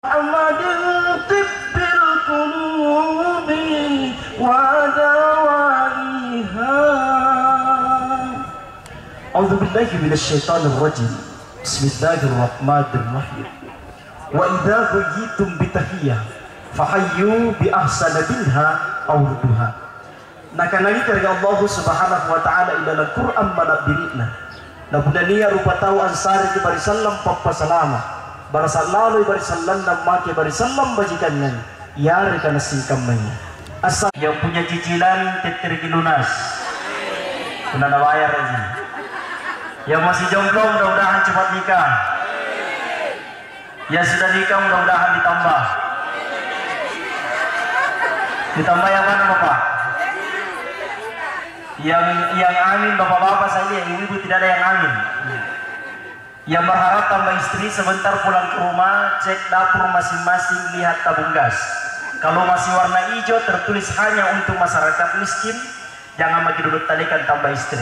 محمد طب القلوب ودوائها. أعوذ بالله من الشيطان الرجيم. بسم الله الرحمن الرحيم. وإذا حييتم بتحية فحيوا بأحسن منها أو ردوها. Nakanani dari Allah Subhanahu wa taala ila Al-Qur'an manabirina. Nabudania rupa tahu ansari ke bari sallam papa salama. Barasallahu bari sallam dan make bari sallam bajikannya. Ya rekan singkamnya. Asal yang punya cicilan tetergi lunas. Sudah bayar aja. Yang masih jomblo mudah-mudahan cepat nikah. Yang sudah nikah mudah-mudahan ditambah. Ditambah yang mana Bapak? Yang amin bapak-bapak saya, yang ibu-ibu tidak ada yang amin. Yang berharap tambah istri sebentar pulang ke rumah, cek dapur masing-masing, lihat tabung gas. Kalau masih warna hijau tertulis hanya untuk masyarakat miskin, jangan bagi dulu talikan tambah istri.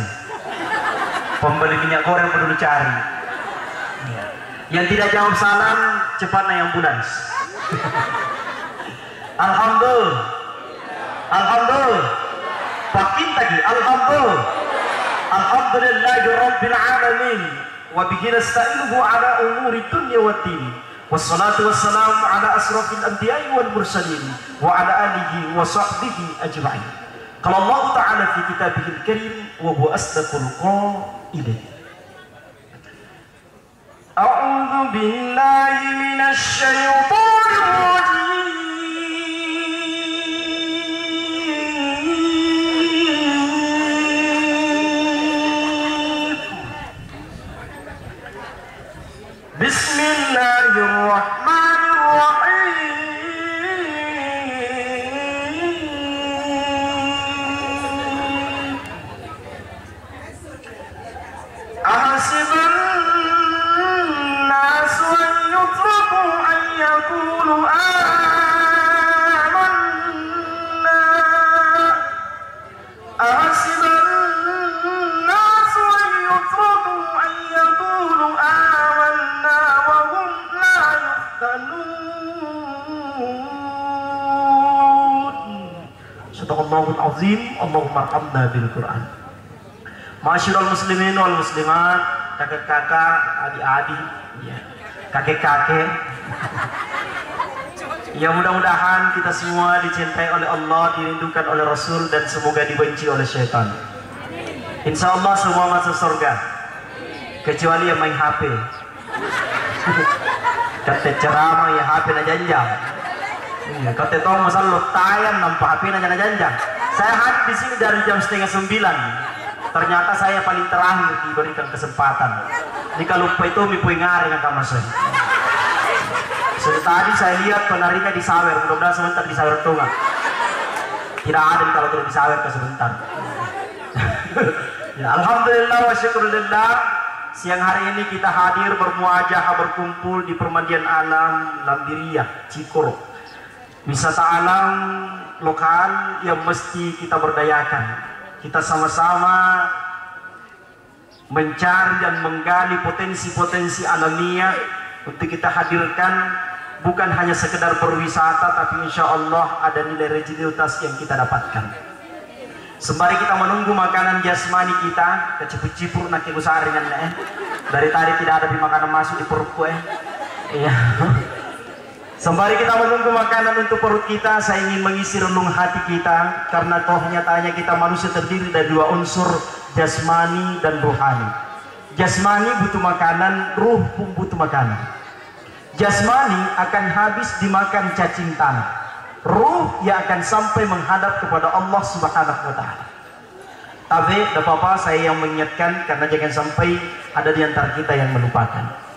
Pembeli minyak goreng perlu cari. Yang tidak jawab salam cepatnya yang ambulans. Alhamdulillah. Alhamdulillah. Pakin tadi alhamdulillah. Alhamdulillahirabbil alamin wa bihi nasta'inuhu ala umuri dunya waddin. Wassalatu wassalamu ala asrafil anbiya'i wal mursalin wa ala alihi wa sahbihi ajma'in. Qala Allah ta'ala fi kitabihil karim wa huwa asdaqul qailin. A'udzu billahi minasy syaithanir rajim. Bismillahirrahmanirrahim. Ahasiban nasu an yutraku an yaqulu amanna. Ahasiban nasu an yutraku an yaqulu amanna. Sadaqallahul azim. Allahumma arhamna bil Qur'an. Ma'asyiral muslimin wal muslimat, kakak-kakak, adik-adik, ya, kakek-kakek. Ya, mudah-mudahan kita semua dicintai oleh Allah, dirindukan oleh Rasul, dan semoga dibenci oleh syaitan. Insya Allah semua masuk surga, kecuali yang main HP. Kata ceramah ya HP na janjang. Kata tong masalah tayan nampak HP na janjang. Saya hadir di sini dari jam 8:30. Ternyata saya paling terakhir diberikan kesempatan. Jika lupa itu mipui ngari yang kamar saya. Sudah tadi saya lihat penarinya di sawer, mudah-mudahan sebentar di sawer tunga. Tidak adil kalau tidak di sawer ke sebentar. Ya, alhamdulillah wa syukurillah. Siang hari ini kita hadir bermuajah berkumpul di Permandian Alam Lambiriyah Cikoro. Wisata alam lokal yang mesti kita berdayakan. Kita sama-sama mencari dan menggali potensi-potensi alamiah untuk kita hadirkan, bukan hanya sekedar berwisata, tapi insya Allah ada nilai rejilitas yang kita dapatkan. Sembari kita menunggu makanan jasmani kita, kecipur-cipur nak ibu saringan dari tadi tidak ada makanan masuk di perutku Iya. Sembari kita menunggu makanan untuk perut kita, saya ingin mengisi renung hati kita, karena toh nyatanya kita manusia terdiri dari dua unsur, jasmani dan rohani. Jasmani butuh makanan, ruh pun butuh makanan. Jasmani akan habis dimakan cacing tanah. Ruh yang akan sampai menghadap kepada Allah Subhanahu wa taala. Tapi tidak apa-apa, saya yang mengingatkan, karena jangan sampai ada di antara kita yang melupakan.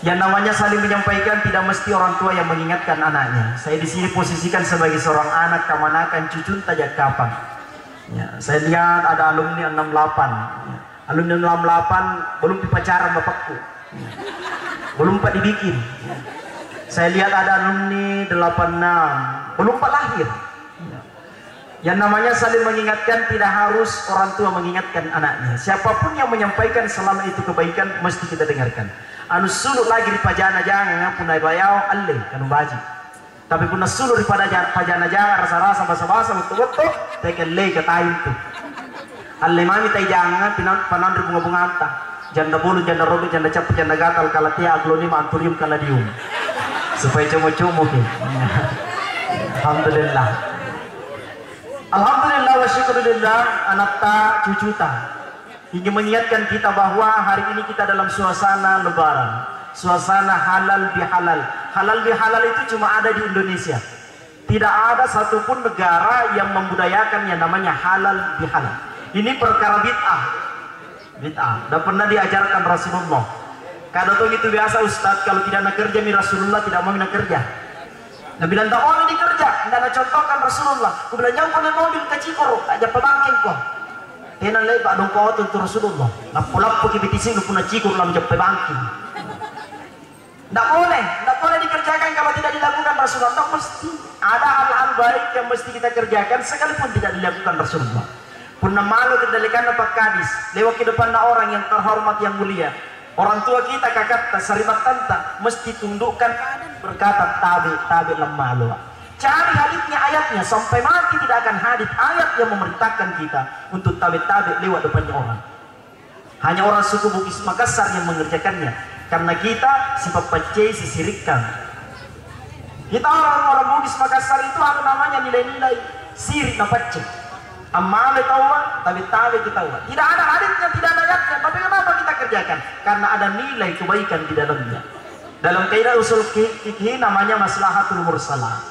Yang namanya saling menyampaikan, tidak mesti orang tua yang mengingatkan anaknya. Saya di sini posisikan sebagai seorang anak kamanakan cucun tajak kapan. Ya, saya lihat ada alumni 68. Ya, alumni 68 belum dipacaran bapakku. Ya, belum pak dibikin. Ya. Saya lihat ada alumni 86 belum pak lahir. Yang namanya saling mengingatkan, tidak harus orang tua mengingatkan anaknya. Siapapun yang menyampaikan selama itu kebaikan mesti kita dengarkan. anu suluk lagi di pajana jangan punai bayau alle kanu baji tapi pun suluk di pajana jangan rasa-rasa basa-basa betul-betul tekel lei ke tayin tu alle mami tai jangan panan bunga-bunga anta janda bulu janda robi janda capek janda gatal kalatia aglonim anturium kaladium supaya cuma-cuma alhamdulillah alhamdulillah wa syukurillah anak ta cucu ta ingin mengingatkan kita bahwa hari ini kita dalam suasana lebaran, suasana halal bihalal. Halal bihalal itu cuma ada di Indonesia. Tidak ada satupun negara yang membudayakan yang namanya halal bihalal. Ini perkara bid'ah. Bid'ah. Dan pernah diajarkan Rasulullah. Kadang itu biasa Ustaz, kalau tidak nak kerja mi Rasulullah tidak mau nak kerja. Nabi bilang tak mau ini kerja, tidak nak contohkan Rasulullah. Aku bilang jangan kau mobil ke Cikoro, aja pebangking kau. Tenan lay ba dong ko to Rasulullah. Napulap po kibitising no puna Cikoro lam jappe bangking. Tidak boleh dikerjakan kalau tidak dilakukan Rasulullah. Tidak mesti ada hal-hal baik yang mesti kita kerjakan sekalipun tidak dilakukan Rasulullah. Punna malu kendalikan apa kadis lewat ke depan orang yang terhormat yang mulia. Orang tua kita kakak saribat tanta mesti tundukkan berkata tabi lemah loa. Cari haditsnya ayatnya sampai mati tidak akan hadits ayat yang memerintahkan kita untuk tabi-tabi lewat depannya orang. Hanya orang suku Bugis Makassar yang mengerjakannya karena kita sifat pacai sisirikkan. Kita orang-orang Bugis Makassar itu ada namanya nilai-nilai sirik na pacai. Amale tawa tabi-tabi kita tawa. Tidak ada haditsnya, tidak ada ayatnya, tapi kenapa kita kerjakan? Karena ada nilai kebaikan di dalamnya. Dalam kaidah usul fikih namanya maslahatul mursalah.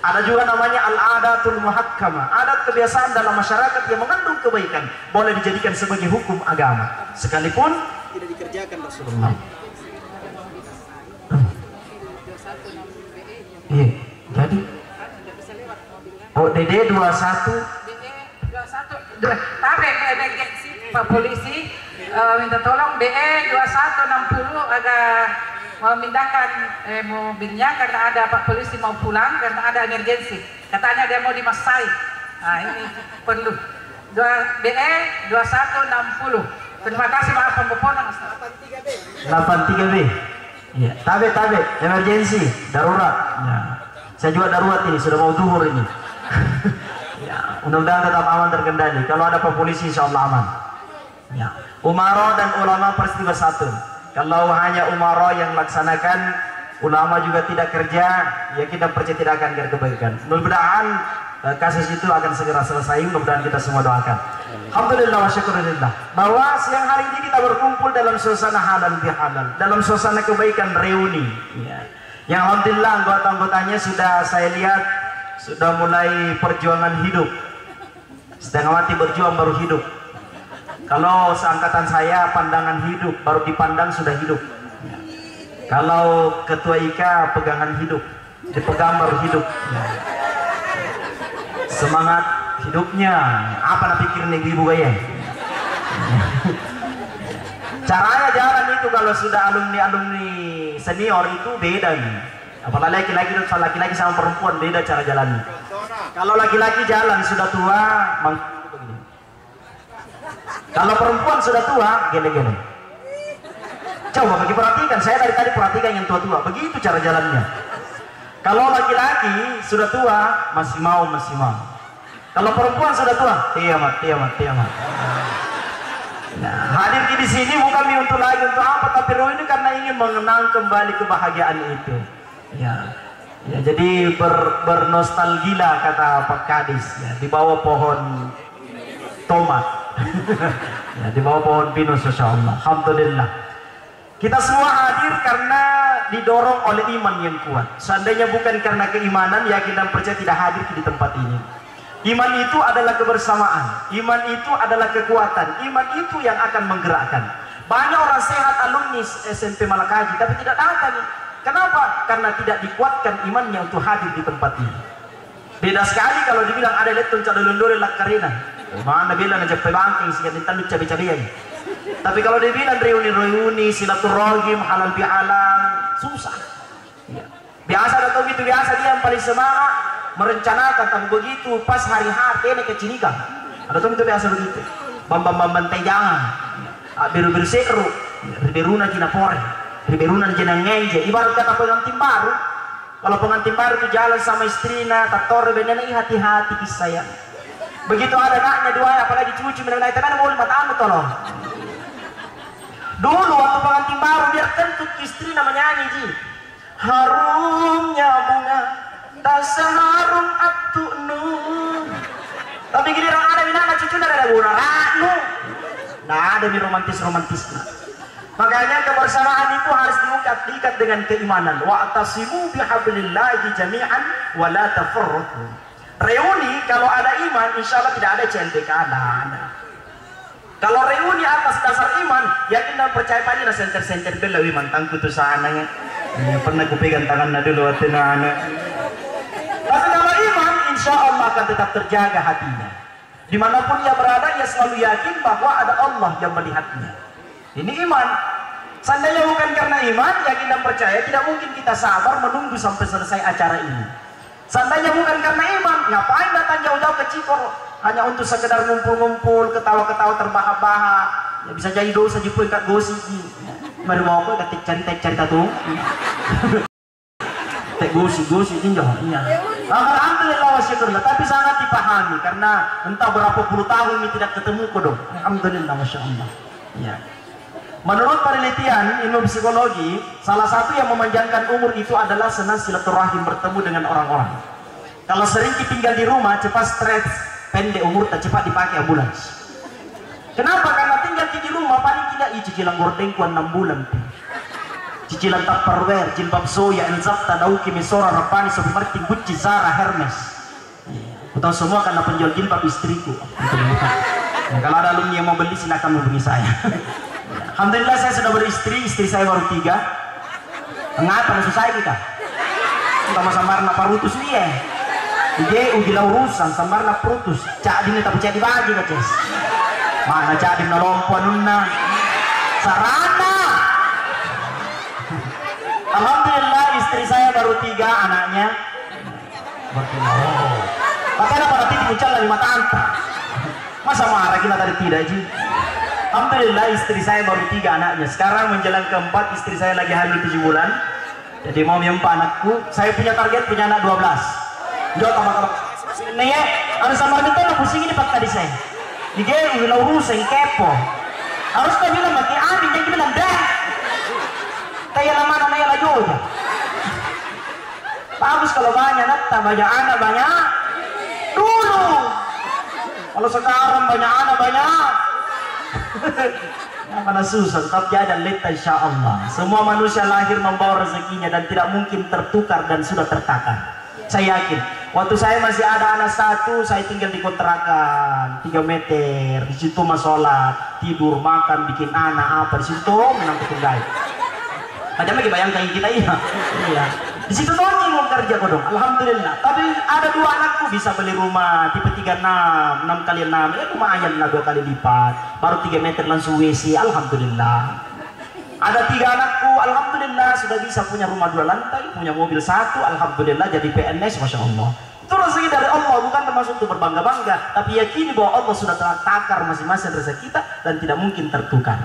Ada juga namanya al-adatul muhakkamah, adat kebiasaan dalam masyarakat yang mengandung kebaikan boleh dijadikan sebagai hukum agama sekalipun tidak dikerjakan Rasulullah. Iya, jadi oh DD 21 tapi Pak Polisi minta tolong DE 2160 agak memindahkan mobilnya karena ada Pak Polisi mau pulang karena ada emergensi. Katanya dia mau dimasai. Nah ini perlu. DE 2160. Terima kasih maaf pemboponan. 83B. Iya, tabe emergensi darurat. Ya. Saya juga darurat ini sudah mau zuhur ini. Ya, mudah-mudahan tetap aman terkendali. Kalau ada Pak Polisi insya Allah aman. Ya. Umaro dan ulama peristiwa satu. Kalau hanya umaro yang laksanakan, ulama juga tidak kerja, ya kita percaya tidak akan ada kebaikan. Mudah-mudahan kasus itu akan segera selesai. Mudah-mudahan kita semua doakan. Alhamdulillah wa syukurillah bahwa siang hari ini kita berkumpul dalam suasana halal bihalal, dalam suasana kebaikan reuni. Ya. Yang alhamdulillah anggota-anggotanya sudah saya lihat sudah mulai perjuangan hidup. Setengah mati berjuang baru hidup. Kalau seangkatan saya pandangan hidup baru dipandang sudah hidup. Ya. Kalau ketua IKA pegangan hidup dipegang baru hidup. Ya. Semangat hidupnya apa nak pikir nih ibu gaya. Caranya jalan itu kalau sudah alumni senior itu beda nih. Apalagi laki-laki sama perempuan beda cara jalannya. Kalau laki-laki jalan sudah tua kalau perempuan sudah tua, gini-gini. Coba bagi perhatikan, saya dari tadi perhatikan yang tua-tua. Begitu cara jalannya. Kalau laki-laki sudah tua, masih mau. Kalau perempuan sudah tua, tiamat. Nah, hadir di sini bukan untuk lagi untuk apa, tapi roh ini karena ingin mengenang kembali kebahagiaan itu. Ya, jadi bernostalgia kata Pak Kadis, ya, di bawah pohon tomat. Ya, di bawah pohon pinus, insyaallah. Alhamdulillah. Kita semua hadir karena didorong oleh iman yang kuat. Seandainya bukan karena keimanan, yakin dan percaya tidak hadir di tempat ini. Iman itu adalah kebersamaan. Iman itu adalah kekuatan. Iman itu yang akan menggerakkan. Banyak orang sehat alumni SMP Malakaji tapi tidak datang. Kenapa? Karena tidak dikuatkan imannya untuk hadir di tempat ini. Beda sekali kalau dibilang ada letun cadolondore lakarina. Mana bilang aja pebangking sehingga ditanduk cabai-cabian. Tapi kalau dibilang reuni silaturahim halal bihalal susah. Ya. Biasa atau gitu biasa dia yang paling semangat merencanakan tapi begitu pas hari ini kecinikan. Ada tuh itu biasa begitu. Bambang teh jangan. Biru-biru seru, biru na kinapore. riberunan jenang ngeje. Ibarat kata pengantin baru. Kalau pengantin baru itu jalan sama istrinya, tator benana hati-hati kisah ya. Begitu ada anaknya dua, apalagi cucu mengenai teman mau lima tahun tolong. Dulu waktu pengantin baru dia kentut istri namanya nyanyi ji. Harumnya bunga tak seharum abtu'nu. Tapi giliran ada minana cucu ada guna ranu. Nah ada romantis-romantisnya. Makanya kebersamaan itu harus diikat dengan keimanan. Wa'tasimu bihablillahi jami'an wa la tafarraqu. Reuni kalau ada iman insya Allah tidak ada CLBK-an. Kalau reuni atas dasar iman, yakin dan percaya pada na senter-senter bela wi mantangku tu sana ya. Pernah ku pegang tangannya dulu atenana. Tapi kalau iman insya Allah akan tetap terjaga hatinya. Dimanapun ia berada ia selalu yakin bahwa ada Allah yang melihatnya. Ini iman. Seandainya bukan karena iman, yakin dan percaya, tidak mungkin kita sabar menunggu sampai selesai acara ini. Seandainya bukan karena iman, ngapain datang jauh-jauh ke Cikor hanya untuk sekedar ngumpul-ngumpul, ketawa-ketawa terbahak-bahak. Ya bisa jadi dosa jepul kat gosip. Mari mau apa ketik cari tuh. Tek gosip tinjau. Iya. Alhamdulillah wa syukurlah, tapi sangat dipahami karena entah berapa puluh tahun ini tidak ketemu kodok. Alhamdulillah masyaallah. Ya. Menurut penelitian ilmu psikologi, salah satu yang memanjangkan umur itu adalah senang silaturahim bertemu dengan orang-orang. Kalau sering tinggal di rumah, cepat stres, pendek umur, tak cepat dipakai ambulans. Kenapa? Karena tinggal di rumah paling tidak cicilan gordeng kuan 6 bulan. Cicilan Tupperware, jilbab soya, enzapta, dauki, mesora, rapani, sobi martin, Gucci, Zara, Hermes. Aku tahu semua karena penjual jilbab istriku. Nah, kalau ada alumni yang mau beli silakan hubungi saya. Alhamdulillah saya sudah beristri, istri saya baru 3. Mengapa susah kita? Sama sambarna parutus nih ya. Ije ujilah urusan sambarna parutus. Cak dini tapi cak dibagi ka ces. Mana cak dini lompuan nunna. Sarana. Alhamdulillah istri saya baru 3 anaknya. Makanya pada titik ucal lagi mata anta. Masa marah kita tadi tidak ji? Alhamdulillah istri saya baru 3 anaknya. Sekarang menjelang ke-4 istri saya lagi hamil 7 bulan. Jadi mau mempa anakku. Saya punya target punya anak 12. Jauh tambah nih ya. Ada sama itu nak pusing ini pak tadi saya. Dia udah urus yang kepo. Harus kau bilang mati amin yang bilang dah. Kayak lama namanya lagi aja. Bagus kalau banyak nak banyak anak banyak. Dulu. Kalau sekarang banyak anak banyak. Karena susah, tetap jalan lita insya Allah. Semua manusia lahir membawa rezekinya dan tidak mungkin tertukar dan sudah tertakar. Saya yakin. Waktu saya masih ada anak 1, saya tinggal di kontrakan 3 meter. Di situ mah sholat, tidur, makan, bikin anak apa. Di situ menang petunggai. Padahal lagi bayangkan kita iya. Di situ doang mau kerja kok dong. Alhamdulillah. Tapi ada 2 anakku bisa beli rumah tipe 36, 6 kali 6. Ya lumayan lah 2 kali lipat. Baru 3 meter langsung WC. Alhamdulillah. Ada 3 anakku. Alhamdulillah sudah bisa punya rumah 2 lantai, punya mobil 1. Alhamdulillah jadi PNS, masya Allah. Itu rezeki dari Allah, bukan termasuk untuk berbangga-bangga. Tapi yakini bahwa Allah sudah telah takar masing-masing rezeki kita dan tidak mungkin tertukar.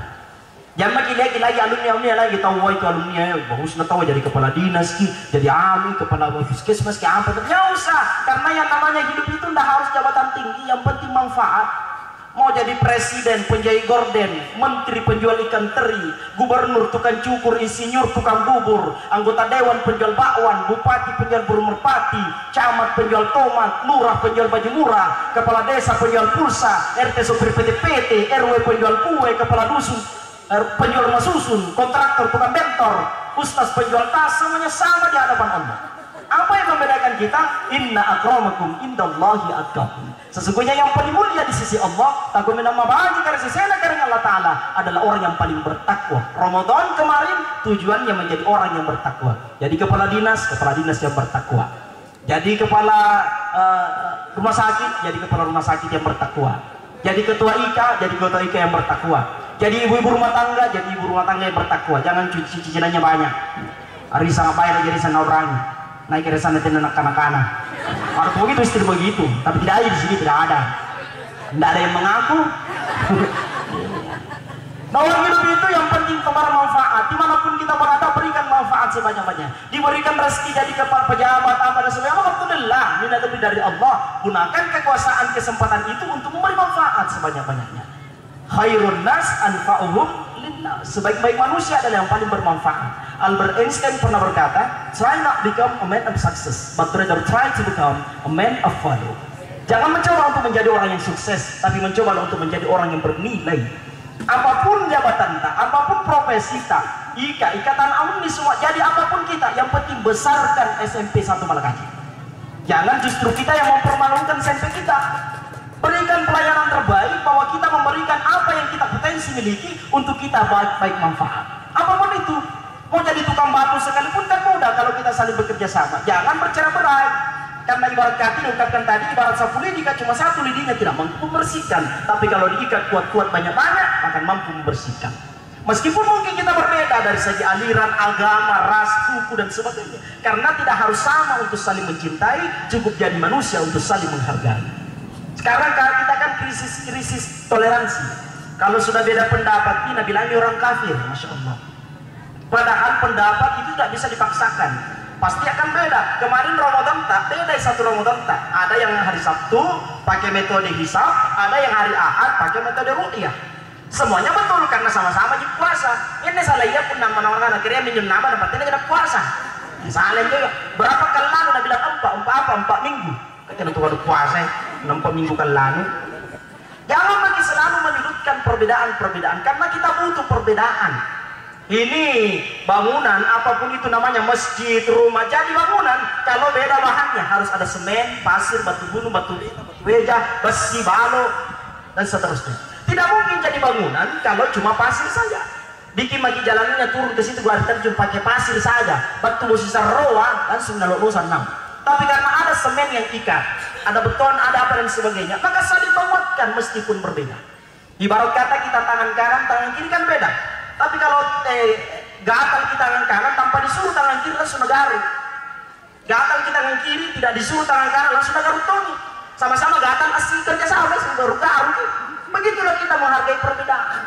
Jangan lagi alumni lagi tahu itu alumni bagus tahu jadi kepala dinas jadi ahli kepala puskesmas apa tidak usah karena yang namanya hidup itu tidak harus jabatan tinggi yang penting manfaat. Mau jadi presiden penjahit gorden, menteri penjual ikan teri, gubernur tukang cukur, insinyur tukang bubur, anggota dewan penjual bakwan, bupati penjual burung merpati, camat penjual tomat, lurah penjual baju murah, kepala desa penjual pulsa, RT sopir PT-PT, RW penjual kue, kepala dusun penjual rumah susun, kontraktor, tukang bentor, ustaz penjual tas, semuanya sama di hadapan Allah. Apa yang membedakan kita? Inna akramakum indallahi atqakum. Sesungguhnya yang paling mulia di sisi Allah, takut menama bagi karena sesena karena Allah Ta'ala adalah orang yang paling bertakwa. Ramadan kemarin tujuannya menjadi orang yang bertakwa. Jadi kepala dinas yang bertakwa. Jadi kepala rumah sakit, jadi kepala rumah sakit yang bertakwa. Jadi ketua IKA, jadi ketua IKA yang bertakwa. Jadi ibu-ibu rumah tangga, jadi ibu rumah tangga yang bertakwa. Jangan cicilannya banyak. Arisa ngapain jadi sana orang. Naik ke sana tidak anak-anak. Harus begitu istri begitu, tapi tidak ada di sini tidak ada. Tidak ada yang mengaku. Bahwa hidup itu yang penting kepada manfaat. Dimanapun kita berada, berikan manfaat sebanyak-banyak. Diberikan rezeki jadi kepala pejabat apa dan sebagainya, alhamdulillah, ini lebih dari Allah. Gunakan kekuasaan kesempatan itu untuk memberi manfaat sebanyak-banyaknya. Khairun nas anfa'uhum linnas. Sebaik-baik manusia adalah yang paling bermanfaat. Albert Einstein pernah berkata, try not become a man of success, but rather try to become a man of value. Jangan mencoba untuk menjadi orang yang sukses, tapi mencoba untuk menjadi orang yang bernilai. Apapun jabatan tak, apapun profesi tak, ikatan alumni semua, jadi apapun kita, yang penting besarkan SMP 1 Malakaji. Jangan justru kita yang mempermalukan SMP kita. Berikan pelayanan terbaik, bahwa kita memberikan apa yang kita potensi miliki untuk kita baik-baik manfaat. Apapun itu, mau jadi tukang batu sekalipun kan mudah kalau kita saling bekerja sama. Jangan bercerai-berai. Karena ibarat kaki diungkapkan tadi, ibarat sapu lidi, cuma satu lidinya tidak mampu membersihkan. Tapi kalau diikat kuat-kuat banyak-banyak, akan mampu membersihkan. Meskipun mungkin kita berbeda dari segi aliran, agama, ras, suku dan sebagainya. Karena tidak harus sama untuk saling mencintai, cukup jadi manusia untuk saling menghargai. Sekarang kita kan krisis toleransi. Kalau sudah beda pendapat, ini bilang orang kafir, Masya Allah. Padahal pendapat itu tidak bisa dipaksakan. Pasti akan beda. Kemarin Ramadan tak beda, satu Ramadan tak. Ada yang hari Sabtu pakai metode hisab, ada yang hari Ahad pakai metode ru'yah. Semuanya betul karena sama-sama di puasa. Ini salah iya pun nama-nama akhirnya minum nama dan pastinya kita puasa. Salah juga. Berapa kali lalu nak bilang empat minggu. Kita tuh ada puasa 4 minggu kali lalu. Jangan lagi selalu menyudutkan perbedaan-perbedaan karena kita butuh perbedaan. Ini bangunan apapun itu namanya, masjid, rumah, jadi bangunan kalau beda bahannya harus ada semen, pasir, batu gunung, batu beja, besi, balo dan seterusnya. Tidak mungkin jadi bangunan kalau cuma pasir saja. Bikin lagi jalannya turun ke situ gua terjun pakai pasir saja, batu sisa roa langsung nalok-losan 6. Tapi karena ada semen yang ikat, ada beton, ada apa dan sebagainya, maka saling menguatkan meskipun berbeda. Ibarat kata kita tangan kanan, tangan kiri kan beda. Tapi kalau gatal kita tangan kanan tanpa disuruh tangan kiri langsung garuk. Gatal kita tangan kiri tidak disuruh tangan kanan langsung garuk toni. Sama-sama gatal asli kerja sama langsung garuk. Begitulah kita menghargai perbedaan.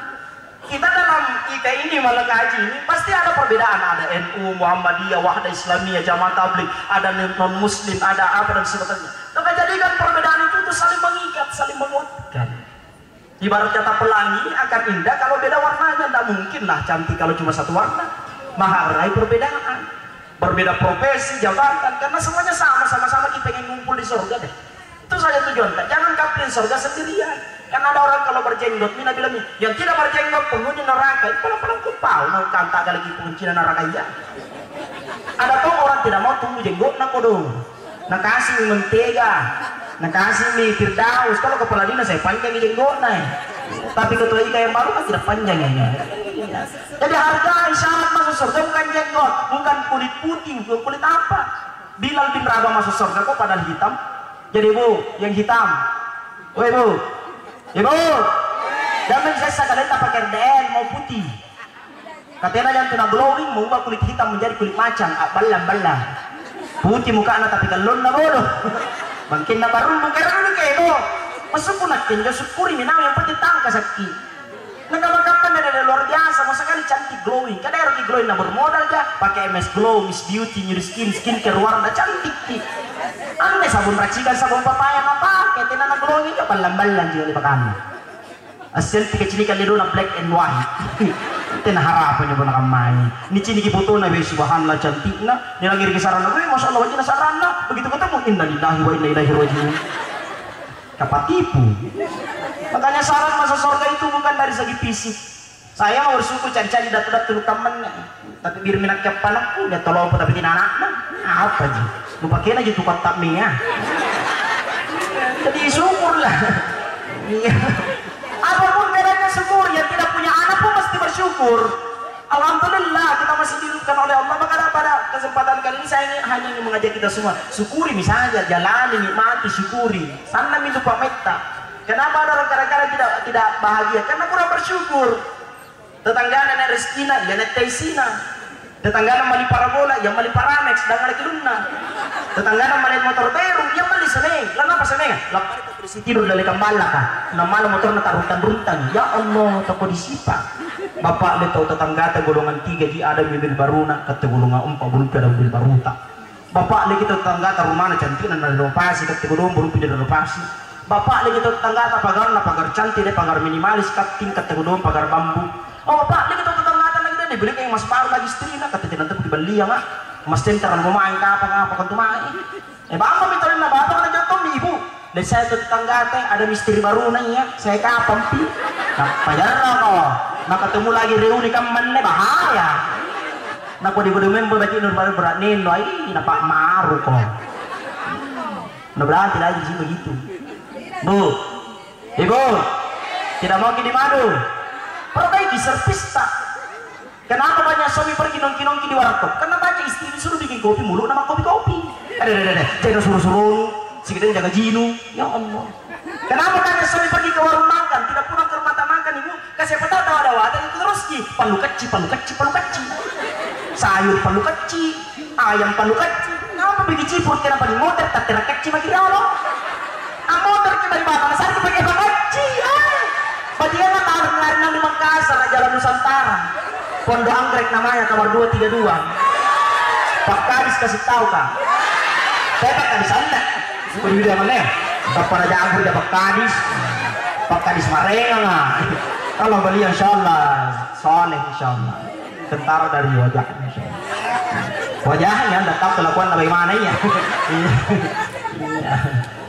Kita dalam IKA ini Malakaji ini pasti ada perbedaan, ada NU, Muhammadiyah, Wahda Islamiyah, Jamaah Tabligh, ada non Muslim, ada apa dan sebagainya. Maka jadikan perbedaan itu saling mengikat, saling menguatkan. Ibarat kata pelangi akan indah kalau beda warnanya, tidak mungkin lah cantik kalau cuma satu warna. Menghargai perbedaan, berbeda profesi, jabatan, karena semuanya sama-sama kita ingin ngumpul di surga deh. Itu saja tujuan. Jangan kapten surga sendirian. Karena ada orang kalau berjenggot, Mina bilang yang tidak berjenggot penghuni neraka. Itu paling kepau, nak kanta lagi penghuni neraka ya. Ada tuh orang tidak mau tumbuh jenggot, nak kodong, nak kasih mentega. Nah kasih nih Firdaus, kalau kepala dinas saya panjang jenggot naik, tapi ketua IKA yang baru kan tidak panjang ya. Jadi hargai syarat masuk surga bukan jenggot, bukan kulit putih, bukan kulit apa. Bilal bin Rabah masuk surga kok padahal hitam. Jadi bu, yang hitam, woi bu, ibu, jangan saya sekalian tak pakai RDN mau putih. Katanya jangan kena glowing, mau ubah kulit hitam menjadi kulit macan, balang-balang. Putih muka anak tapi galon na bodoh. Bangkin na baru mungkin dulu kayak masuk pun nakin gak syukuri minang yang penting tangka sakit. Nagkamakapan na ada luar biasa, mau sekali cantik glowing. Kada harus glowing na bermodal aja, pakai MS Glow, Miss Beauty, New Skin, skincare warna cantik ti. Aneh sabun racikan, sabun papaya na pakai, tina na glowing ka balang-balang juga di pakana. Asal tika-cinikan nilo na black and white. Tina harapan niyo po nakamay. Ni ciniki po na be subhanallah cantik na. Nilangir kisaran na, masya Allah wajib nasaran na. Begitu ketemu inna lillahi wa inna ilaihi rajiun. Kapatipu. Makanya syarat masuk surga itu bukan dari segi fisik. Saya mau bersyukur cari-cari datu-datu temen, tapi biar minat kepanakku dia tolong tapi tidak anak apa aja. Lupa kena aja tukar takmiyah. Jadi syukurlah. Iya. Apapun bedanya syukur, yang tidak punya anak pun mesti bersyukur. Alhamdulillah kita masih dihidupkan oleh Allah. Maka pada kesempatan kali ini saya hanya ingin mengajak kita semua syukuri misalnya, jalani, nikmati, syukuri. Sana minum pameta. Kenapa ada orang kadang-kadang tidak bahagia? Karena kurang bersyukur. Tetangga nenek Rizkina, ya nenek Taisina. Tetangga mali parabola, yang mali paramex, dan mali kiluna. Tetangga mali motor baru, yang mali seneng. Lalu apa seneng? Lalu tidur dari kambala kan. Nama motor na tarutan-rutan. Ya Allah, toko disipa. Bapak le tau tetangga ta golongan 3 ji ada mobil baruna kata golongan 4 belum ada mobil baruta. Bapak le kita tetangga ta rumah cantik dan renovasi kata golongan belum ada renovasi. Bapak le kita tetangga ta pagar cantik deh pagar minimalis kata golongan pagar bambu. Oh bapak le kita tetangga ta lagi deh beli kayak mas baru lagi istri nak kata nanti pergi beli ya mak. Mas tenteran mau main apa kan tuh main. Bapak minta na bapak kan jatuh nih ibu. Dan saya tetangga teh ada misteri baru nanya saya kapan pi nah pajar kok nah ketemu lagi reuni kaman nih bahaya nah kau di member bagi nur baru berat nino ini nampak maru kok nah berarti lagi sih begitu bu ibu tidak mau gini madu perbaiki servis tak kenapa banyak suami pergi nongki-nongki di warkop karena banyak istri disuruh bikin kopi mulu nama kopi-kopi ada jangan suruh-suruh sekitar jaga jinu ya Allah kenapa kan suami pergi ke warung makan tidak pulang ke rumah makan ibu kasih apa tahu ada wadah itu terus ki palu kecil sayur palu kecil ayam palu kecil ngapa pergi cipur kenapa di motor tak kena kecil makin Allah motor kita di mana saya pergi pakai kecil bagian lari di Makassar Jalan Nusantara Pondok Anggrek namanya kamar 232 Pak Kadis kasih tahu kak saya Pak Kadis anda sudah dia mana? Bapak Raja Anggur dapat Pak Kadis Marenga. Kalau beli insyaallah soleh insyaallah. Tentara dari wajah insyaallah. Wajahnya anda tahu kelakuan bagaimana ya?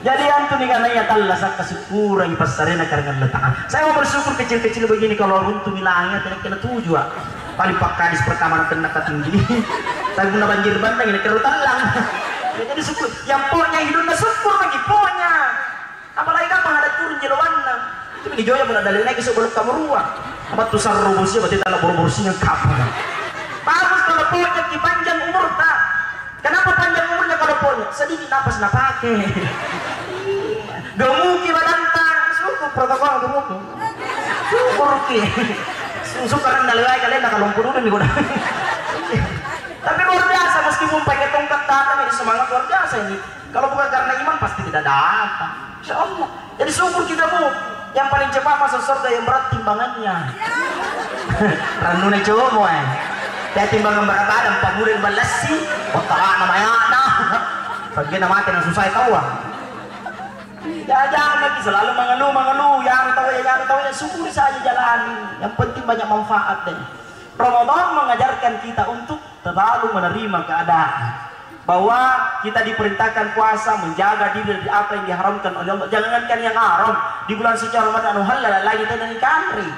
Jadi antu nih karena ya Allah sak kesyukura di pasarena karena letakkan. Saya mau bersyukur kecil-kecil begini kalau runtuh wilangnya tidak kena tujuan. Paling Pak Kadis pertama kena tinggi. Tapi guna banjir bandang ini kerutan lang. Jadi syukur yang pokoknya hidupnya syukur lagi pokoknya apalagi kan ada turun jeluanna itu di joya pun ada lagi sebelum kamu ruang apa tuh sarubusnya berarti tanah boros-borosnya kapan bagus kalau pokoknya di panjang umur tak kenapa panjang umurnya kalau pokoknya sedikit napas nak pakai gemuki badan tak syukur protokol gemuki syukur ki syukur kan dalai kalian nak lumpur dulu nih gua tapi luar biasa meskipun pakai tongkat datang ini semangat luar biasa ini kalau bukan karena iman pasti tidak datang insya Allah jadi syukur kita bu yang paling cepat masuk surga yang berat timbangannya ranune coba ya timbangan berat ada 4 bulan balas sih otak namanya nah bagian nama yang susah tahu jangan lagi selalu mengeluh yang tahu ya syukuri saja jalani yang penting banyak manfaat deh Ramadan mengajarkan kita untuk terlalu menerima keadaan bahwa kita diperintahkan puasa menjaga diri dari apa yang diharamkan oleh Allah jangankan yang haram di bulan suci Ramadan halal lagi dan kanri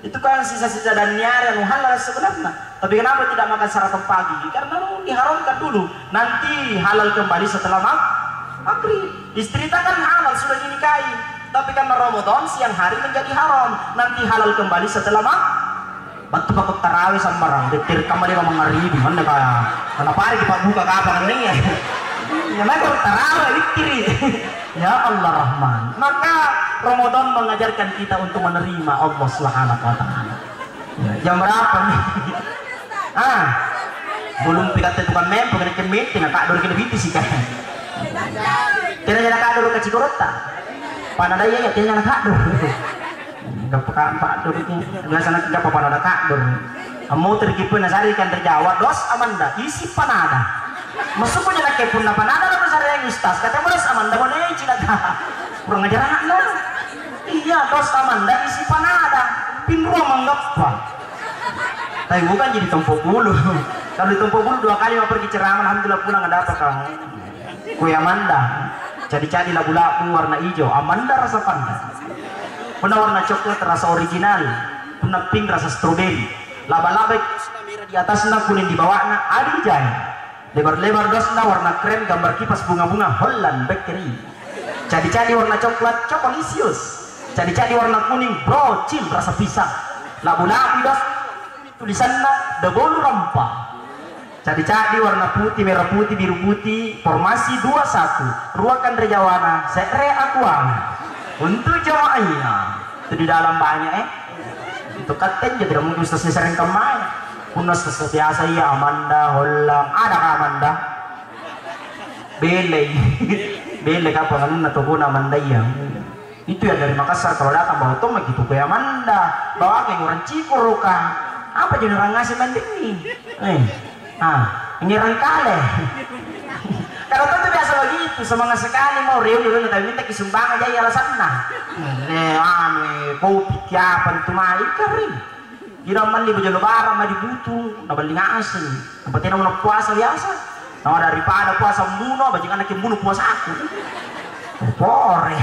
itu kan sisa-sisa dan nyari halal sebenarnya tapi kenapa tidak makan sarapan pagi karena diharamkan dulu nanti halal kembali setelah maghrib istri kan halal sudah dinikahi tapi karena Ramadan siang hari menjadi haram nanti halal kembali setelah batu bakut tarawih sama orang detir kamar dia mengaribi mana kaya kenapa hari kita buka kapan ini ya namanya tarawih dikiri ya Allah Rahman maka Ramadan mengajarkan kita untuk menerima Allah Subhanahu wa taala jam berapa nih belum pikat tukang mem pengen kemit tina kak dulu kena biti sih kan tina kak dulu ke Cikorota panada ya tina kak dulu gak pekaan pak durutnya biasanya gak apa-apa ada kakdur kamu terkipun nasari kan terjawab dos amanda isi panada masuk punya laki pun panada lah besar yang ustaz kata dos amanda mana yang cilaka kurang ajar anak iya dos amanda isi panada pin ruang menggapa tapi bukan jadi tempuk bulu kalau di tempuk bulu 2 kali mau pergi ceramah alhamdulillah pulang ada apa kamu kue amanda jadi labu-labu warna hijau amanda rasa pandan pernah warna coklat rasa original pernah pink rasa stroberi laba-laba di atasnya kuning di bawahnya adijai lebar-lebar dosna warna krem gambar kipas bunga-bunga Holland Bakery jadi warna coklat Chocolisius jadi warna kuning brocil rasa pisang labu-labu dos tulisannya debolu rempah jadi warna putih merah putih biru putih formasi 21 ruakan rejawana sekre akuana untuk jamaahnya itu di dalam banyak itu katen jadi mungkin ustaz sering kemana pun ustaz biasa ya Amanda Holland ada Amanda bele bele kapan atau pun Amanda ya Itu ya dari Makassar kalau datang bawa tong gitu kayak Amanda, bawa kayak orang Cikur kan. Apa jadi orang ngasih mending nih? Ngiran kale. Kalau tentu biasa begitu, semangat sekali mau reuni tapi minta kisumbangan aja alasan nah. Kopi tiapan itu mah kering. Kira mandi baju lebaran mah dibutuh, nabali ngasih. Tempatnya mau puasa biasa. Nah daripada puasa bunuh, bajingan anak yang bunuh puasa aku. Pore.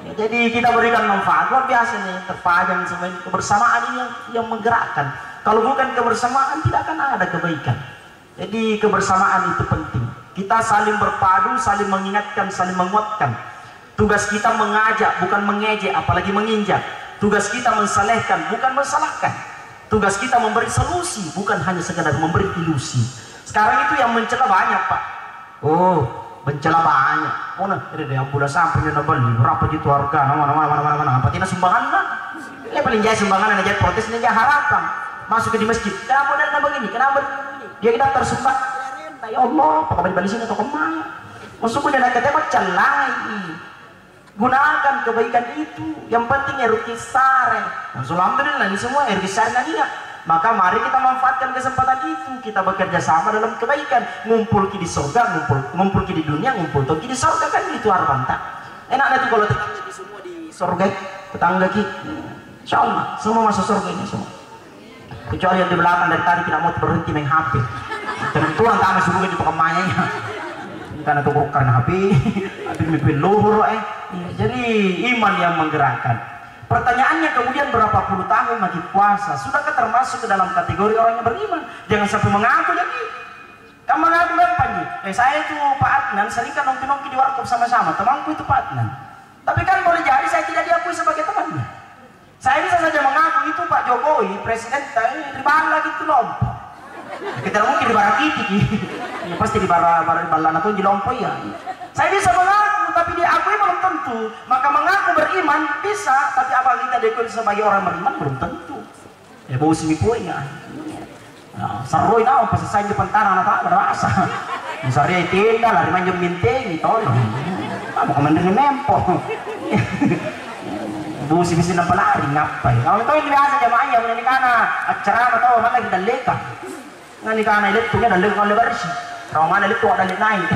Ya, jadi kita berikan manfaat luar biasa nih, terpajang semua kebersamaan ini yang menggerakkan. Kalau bukan kebersamaan tidak akan ada kebaikan. Jadi kebersamaan itu penting. Kita saling berpadu, saling mengingatkan, saling menguatkan. Tugas kita mengajak, bukan mengejek, apalagi menginjak. Tugas kita mensalehkan, bukan mensalahkan. Tugas kita memberi solusi, bukan hanya sekedar memberi ilusi. Sekarang itu yang mencela banyak, Pak. Oh, mencela banyak. Oh, nah, ini yang udah sampai dia beli berapa juta harga, mana. Apa tidak sumbangan lah? Ya paling jaya sumbangan, aja protes, aja harapan. Masuk ke di masjid, kenapa dan begini? Kenapa begini? Dia kita tersumbang. Ya Allah, pakai balik sini atau kemana? Masuk dia nak ketemu celai. Gunakan kebaikan itu. Yang penting erukisare. Nah, alhamdulillah ini semua erukisare dia. Maka mari kita manfaatkan kesempatan itu. Kita bekerja sama dalam kebaikan. Ngumpul di surga, ngumpul di dunia, ngumpul di surga kan itu harapan tak. Enaknya tuh kalau tetangga semua di surga, tetangga kita. Insyaallah semua masuk surga ini semua. Kecuali yang di belakang dari tadi tidak mau berhenti main HP. Tentuan tak masih bukan di pekemanya. Karena tuh karena HP, tapi mimpi luhur Jadi iman yang menggerakkan. Pertanyaannya kemudian berapa puluh tahun lagi puasa? Sudahkah termasuk ke dalam kategori orang yang beriman? Jangan sampai mengaku jadi. Kamu mengaku apa nih? Saya itu Pak Adnan, sering kan nongki-nongki di warkop sama-sama. Temanku itu Pak Adnan. Tapi kan boleh jadi saya tidak diakui sebagai temannya. Saya bisa saja mengaku itu Pak Jokowi, presiden, di mana lagi itu lompok. Kita mungkin di Barakiti, ya, pasti di Balana tuh di Lompok ya. Saya bisa mengaku, tapi diakui belum tentu. Maka mengaku beriman bisa, tapi apa kita diakui sebagai orang beriman belum tentu. Ya bau semipuai ya. Saroi naon pas saya di pentarang apa berasa. Misalnya tinggal lari manjung bintang itu loh. Kamu kementerian nempo. Busi bisa nampak lari ngapai. Kalau itu yang biasa jamaah yang menikah acara atau mana kita leka. Nga ni kana ilit tunya dalig kan lebar si. Raw mana ilit tuwa dalig naik.